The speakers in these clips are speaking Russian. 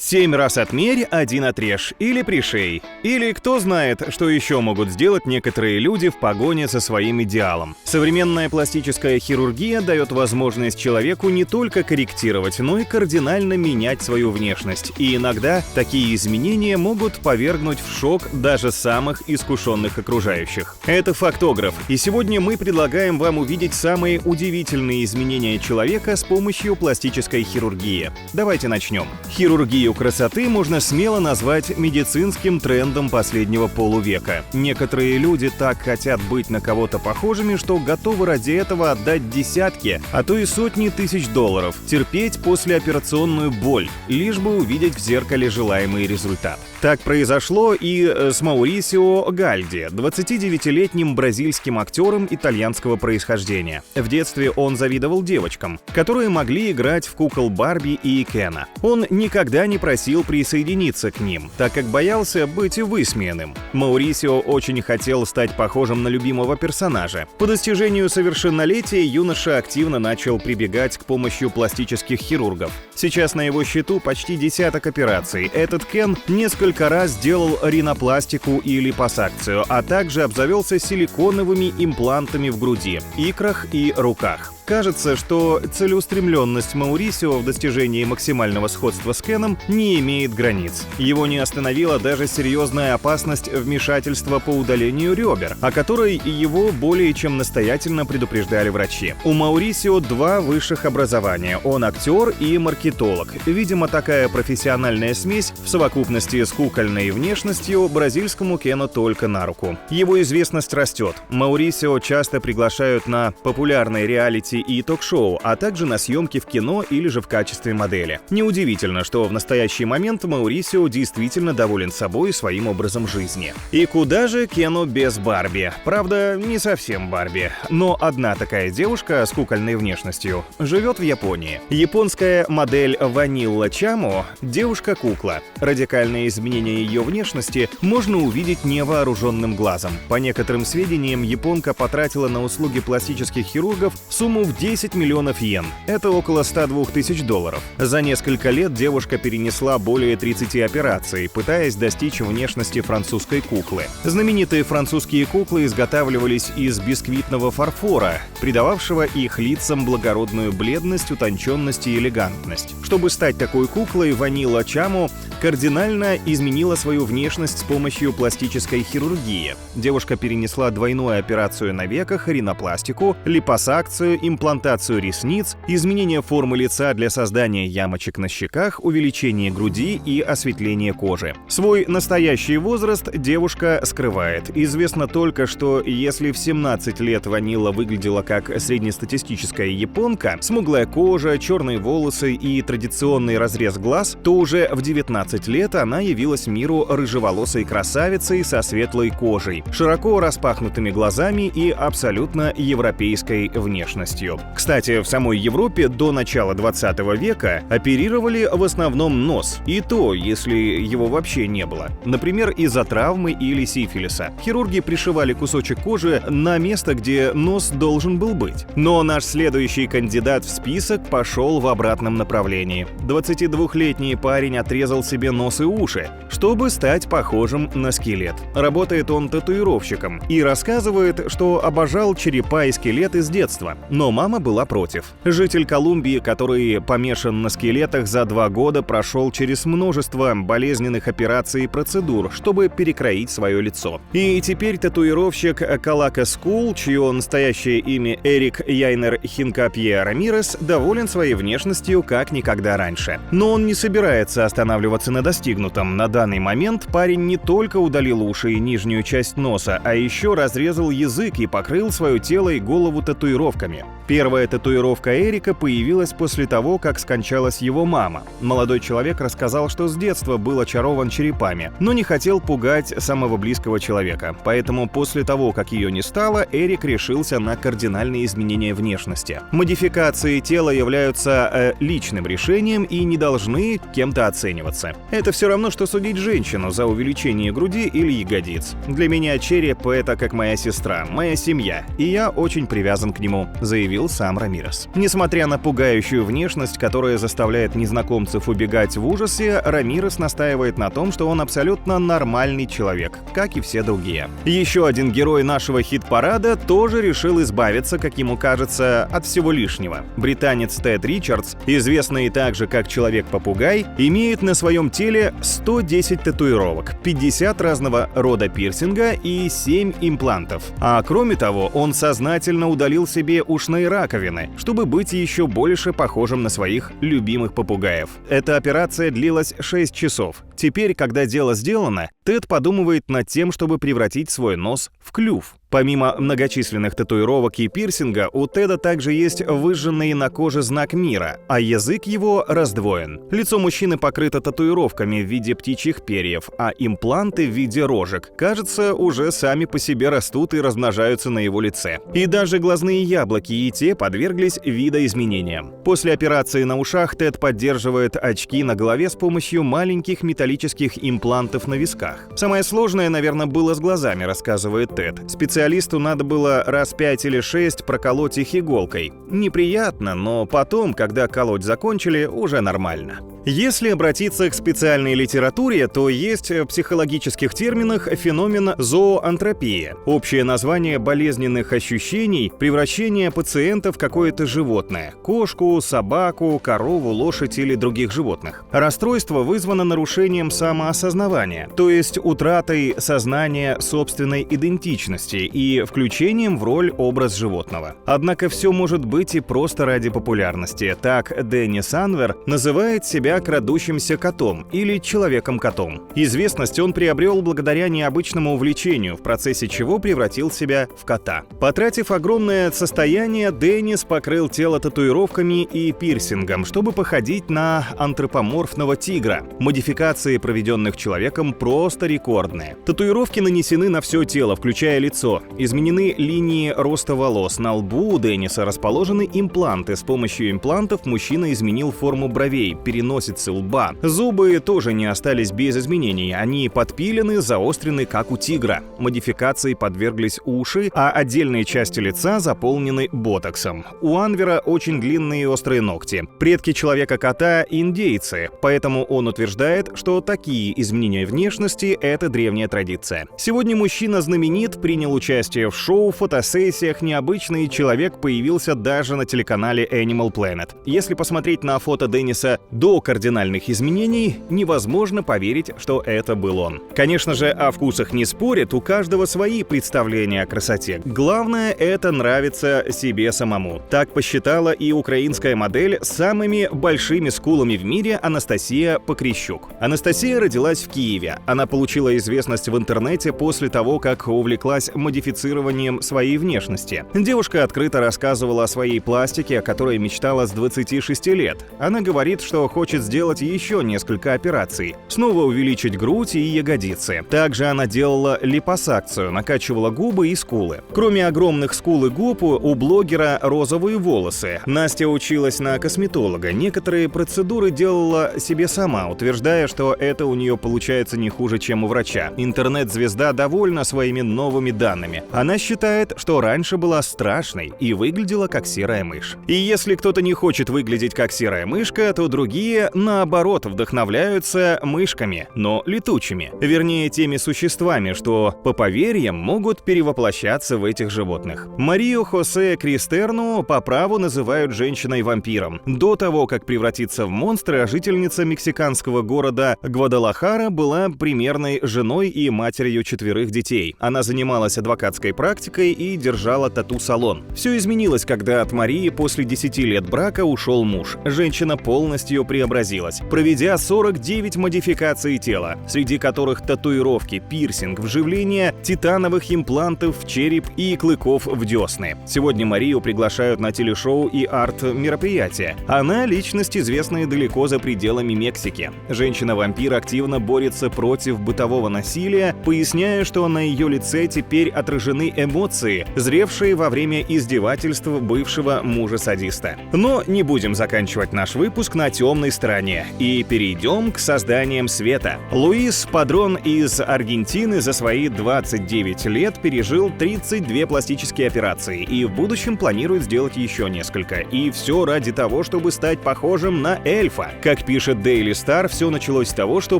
7 раз отмерь, 1 отрежь или пришей. Или кто знает, что еще могут сделать некоторые люди в погоне за своим идеалом. Современная пластическая хирургия дает возможность человеку не только корректировать, но и кардинально менять свою внешность. И иногда такие изменения могут повергнуть в шок даже самых искушенных окружающих. Это «Фактограф», и сегодня мы предлагаем вам увидеть самые удивительные изменения человека с помощью пластической хирургии. Давайте начнем. Хирургию красоты можно смело назвать медицинским трендом последнего полувека. Некоторые люди так хотят быть на кого-то похожими, что готовы ради этого отдать десятки, а то и сотни тысяч долларов, терпеть послеоперационную боль, лишь бы увидеть в зеркале желаемый результат. Так произошло и с Маурисио Гальди, 29-летним бразильским актером итальянского происхождения. В детстве он завидовал девочкам, которые могли играть в кукол Барби и Кена. Он никогда не просил присоединиться к ним, так как боялся быть высмеянным. Маурисио очень хотел стать похожим на любимого персонажа. По достижению совершеннолетия юноша активно начал прибегать к помощи пластических хирургов. Сейчас на его счету почти десяток операций. Этот Кен несколько раз делал ринопластику и липосакцию, а также обзавелся силиконовыми имплантами в груди, икрах и руках. Кажется, что целеустремленность Маурисио в достижении максимального сходства с Кеном не имеет границ. Его не остановила даже серьезная опасность вмешательства по удалению ребер, о которой его более чем настоятельно предупреждали врачи. У Маурисио 2 высших образования. Он актер и маркетолог. Видимо, такая профессиональная смесь в совокупности с кукольной внешностью бразильскому Кену только на руку. Его известность растет. Маурисио часто приглашают на популярные реалити и ток-шоу, а также на съемки в кино или же в качестве модели. Неудивительно, что в настоящий момент Маурисио действительно доволен собой и своим образом жизни. И куда же Кену без Барби? Правда, не совсем Барби. Но одна такая девушка с кукольной внешностью живет в Японии. Японская модель Ванилла Чамо – девушка-кукла. Радикальное изменение ее внешности можно увидеть невооруженным глазом. По некоторым сведениям, японка потратила на услуги пластических хирургов сумму в 10 миллионов йен. Это около 102 тысяч долларов. За несколько лет девушка перенесла более 30 операций, пытаясь достичь внешности французской куклы. Знаменитые французские куклы изготавливались из бисквитного фарфора, придававшего их лицам благородную бледность, утонченность и элегантность. Чтобы стать такой куклой, Ванилла Чамо кардинально изменила свою внешность с помощью пластической хирургии. Девушка перенесла двойную операцию на веках, ринопластику, липосакцию, имплантацию ресниц, изменение формы лица для создания ямочек на щеках, увеличение груди и осветление кожи. Свой настоящий возраст девушка скрывает. Известно только, что если в 17 лет Ванилла выглядела как среднестатистическая японка, смуглая кожа, черные волосы и традиционный разрез глаз, то уже в 19 лет она явилась миру рыжеволосой красавицей со светлой кожей, широко распахнутыми глазами и абсолютно европейской внешностью. Кстати, в самой Европе до начала 20 века оперировали в основном нос, и то, если его вообще не было. Например, из-за травмы или сифилиса. Хирурги пришивали кусочек кожи на место, где нос должен был быть. Но наш следующий кандидат в список пошел в обратном направлении. 22-летний парень отрезал себе нос и уши, чтобы стать похожим на скелет. Работает он татуировщиком и рассказывает, что обожал черепа и скелеты с детства, но мама была против. Житель Колумбии, который помешан на скелетах, за 2 года прошел через множество болезненных операций и процедур, чтобы перекроить свое лицо. И теперь татуировщик Калака Скул, чье настоящее имя Эрик Яйнер Хинкапье Рамирес, доволен своей внешностью как никогда раньше. Но он не собирается останавливаться на достигнутом. На данный момент парень не только удалил уши и нижнюю часть носа, а еще разрезал язык и покрыл свое тело и голову татуировками. Первая татуировка Эрика появилась после того, как скончалась его мама. Молодой человек рассказал, что с детства был очарован черепами, но не хотел пугать самого близкого человека. Поэтому после того, как ее не стало, Эрик решился на кардинальные изменения внешности. Модификации тела являются личным решением и не должны кем-то оцениваться. Это все равно, что судить женщину за увеличение груди или ягодиц. Для меня череп — это как моя сестра, моя семья, и я очень привязан к нему, заявил сам Рамирес. Несмотря на пугающую внешность, которая заставляет незнакомцев убегать в ужасе, Рамирес настаивает на том, что он абсолютно нормальный человек, как и все другие. Еще один герой нашего хит-парада тоже решил избавиться, как ему кажется, от всего лишнего. Британец Тед Ричардс, известный также как Человек-попугай, имеет на своем теле 110 татуировок, 50 разного рода пирсинга и 7 имплантов. А кроме того, он сознательно удалил себе ушные раковины, чтобы быть еще больше похожим на своих любимых попугаев. Эта операция длилась 6 часов. Теперь, когда дело сделано, Тед подумывает над тем, чтобы превратить свой нос в клюв. Помимо многочисленных татуировок и пирсинга, у Теда также есть выжженный на коже знак мира, а язык его раздвоен. Лицо мужчины покрыто татуировками в виде птичьих перьев, а импланты в виде рожек, кажется, уже сами по себе растут и размножаются на его лице. И даже глазные яблоки и те подверглись видоизменениям. После операции на ушах Тед поддерживает очки на голове с помощью маленьких металлических имплантов на висках. Самое сложное, наверное, было с глазами, рассказывает Тед. Специалисту надо было раз 5 или 6 проколоть их иголкой. Неприятно, но потом, когда колоть закончили, уже нормально. Если обратиться к специальной литературе, то есть в психологических терминах феномен зооантропия. Общее название болезненных ощущений – превращение пациента в какое-то животное – кошку, собаку, корову, лошадь или других животных. Расстройство вызвано нарушением самоосознавания, то есть утратой сознания собственной идентичности и включением в роль образ животного. Однако все может быть и просто ради популярности. Так Дэнни Санвер называет себя крадущимся котом или человеком-котом. Известность он приобрел благодаря необычному увлечению, в процессе чего превратил себя в кота. Потратив огромное состояние, Деннис покрыл тело татуировками и пирсингом, чтобы походить на антропоморфного тигра. Модификации, проведенных человеком, просто рекордные. Татуировки нанесены на все тело, включая лицо. Изменены линии роста волос. На лбу у Денниса расположены импланты. С помощью имплантов мужчина изменил форму бровей, переносицы, лба. Зубы тоже не остались без изменений. Они подпилены, заострены, как у тигра. Модификации подверглись уши, а отдельные части лица заполнены ботоксом. У Анвера очень длинные и острые ногти. Предки человека-кота – индейцы, поэтому он утверждает, что такие изменения внешности – это древняя традиция. Сегодня мужчина знаменит, принял участие в шоу, фотосессиях, необычный человек появился даже на телеканале Animal Planet. Если посмотреть на фото Денниса до кардинальных изменений, невозможно поверить, что это был он. Конечно же, о вкусах не спорят, у каждого свои представления о красоте. Главное — это нравится себе самому. Так посчитала и украинская модель с самыми большими скулами в мире Анастасия Покрищук. Анастасия родилась в Киеве. Она получила известность в интернете после того, как увлеклась модифицированием своей внешности. Девушка открыто рассказывала о своей пластике, о которой мечтала с 26 лет. Она говорит, что хочет сделать еще несколько операций. Снова увеличить грудь и ягодицы. Также она делала липосакцию, накачивала губы и скулы. Кроме огромных скул и губ, у блогера розовые волосы. Настя училась на косметолога. Некоторые процедуры делала себе сама, утверждая, что это у нее получается не хуже, чем у врача. Интернет-звезда довольна своими новыми данными. Она считает, что раньше была страшной и выглядела как серая мышь. И если кто-то не хочет выглядеть как серая мышка, то другие, наоборот, вдохновляются мышками, но летучими. Вернее, теми существами, что, по поверьям, могут перевоплощаться в этих животных. Марию Хосе Кристерну по праву называют женщиной-вампиром. До того, как превратиться в монстра, жительница мексиканского города Гвадалахара была примерной женой и матерью 4 детей. Она занималась адвокатской практикой и держала тату-салон. Все изменилось, когда от Марии после 10 лет брака ушел муж. Женщина полностью преобразилась, проведя 49 модификаций тела, среди которых татуировки, пирсинг, вживление титановых имплантов в череп и клыков в десны. Сегодня Марию приглашают на телешоу и арт-мероприятия. Она — личность, известная далеко за пределами Мексики. Женщина-вампир активно борется против бытового насилия, поясняя, что на ее лице теперь отражены эмоции, зревшие во время издевательств бывшего мужа-садиста. Но не будем заканчивать наш выпуск на темной стороне стороне и перейдем к созданиям света. Луис Падрон из Аргентины за свои 29 лет пережил 32 пластические операции и в будущем планирует сделать еще несколько. И все ради того, чтобы стать похожим на эльфа. Как пишет Daily Star, все началось с того, что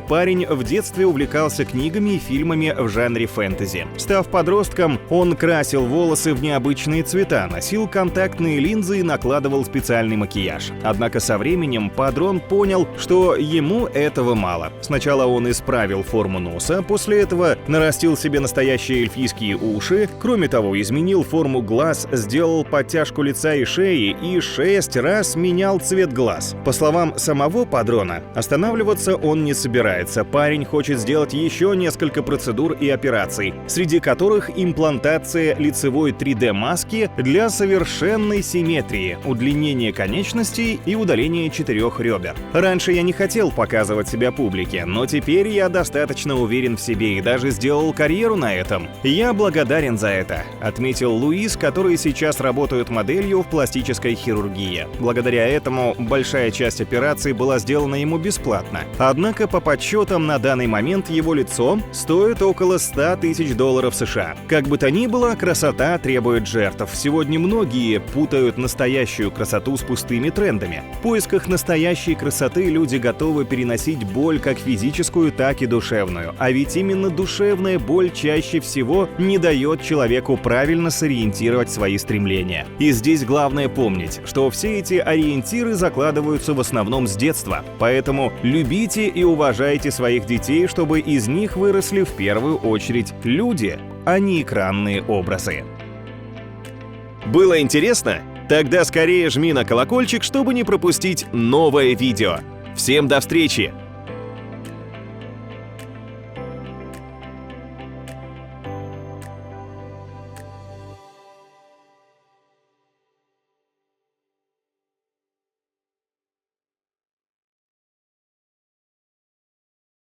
парень в детстве увлекался книгами и фильмами в жанре фэнтези. Став подростком, он красил волосы в необычные цвета, носил контактные линзы и накладывал специальный макияж. Однако со временем Падрон понял, что ему этого мало. Сначала он исправил форму носа, после этого нарастил себе настоящие эльфийские уши, кроме того, изменил форму глаз, сделал подтяжку лица и шеи и 6 раз менял цвет глаз. По словам самого Падрона, останавливаться он не собирается. Парень хочет сделать еще несколько процедур и операций, среди которых имплантация лицевой 3D-маски для совершенной симметрии, удлинение конечностей и удаление 4 ребер. Раньше я не хотел показывать себя публике, но теперь я достаточно уверен в себе и даже сделал карьеру на этом. Я благодарен за это, отметил Луис, который сейчас работает моделью в пластической хирургии. Благодаря этому большая часть операций была сделана ему бесплатно. Однако по подсчетам на данный момент его лицо стоит около $100 тысяч США. Как бы то ни было, красота требует жертв. Сегодня многие путают настоящую красоту с пустыми трендами. В поисках настоящей красоты люди готовы переносить боль как физическую, так и душевную. А ведь именно душевная боль чаще всего не дает человеку правильно сориентировать свои стремления. И здесь главное помнить, что все эти ориентиры закладываются в основном с детства. Поэтому любите и уважайте своих детей, чтобы из них выросли в первую очередь люди, а не экранные образы. Было интересно? Тогда скорее жми на колокольчик, чтобы не пропустить новое видео. Всем до встречи!